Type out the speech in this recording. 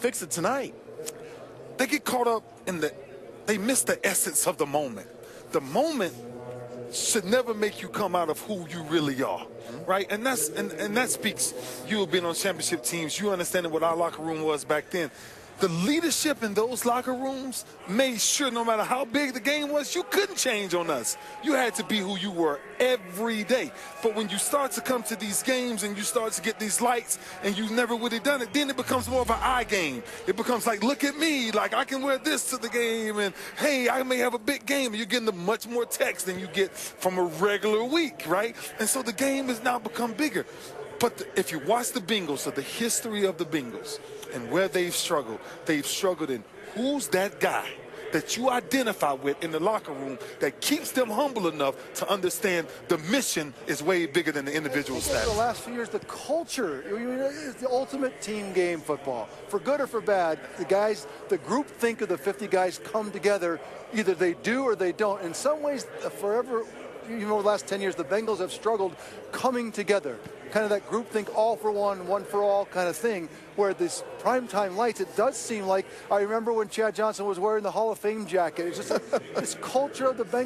fix it tonight. They get caught up in they miss the essence of the moment. The moment should never make you come out of who you really are, right? And that speaks, you have been on championship teams, you understanding what our locker room was back then. The leadership in those locker rooms made sure no matter how big the game was, you couldn't change on us. You had to be who you were every day. But when you start to come to these games and you start to get these lights and you've never really done it, then it becomes more of an eye game. It becomes like, look at me, like I can wear this to the game, and hey, I may have a big game. And you're getting the much more text than you get from a regular week, right? And so the game has now become bigger. But if you watch the Bengals, so the history of the Bengals and where they've struggled in who's that guy that you identify with in the locker room that keeps them humble enough to understand the mission is way bigger than the individual status. The last few years, the culture is the ultimate team game football. For good or for bad, the group think of the 50 guys come together. Either they do or they don't. In some ways, forever, the last 10 years, the Bengals have struggled coming together. Kind of that group think, all for one, one for all kind of thing, where this primetime lights, it does seem like, I remember when Chad Johnson was wearing the Hall of Fame jacket. It's just this culture of the Bengals.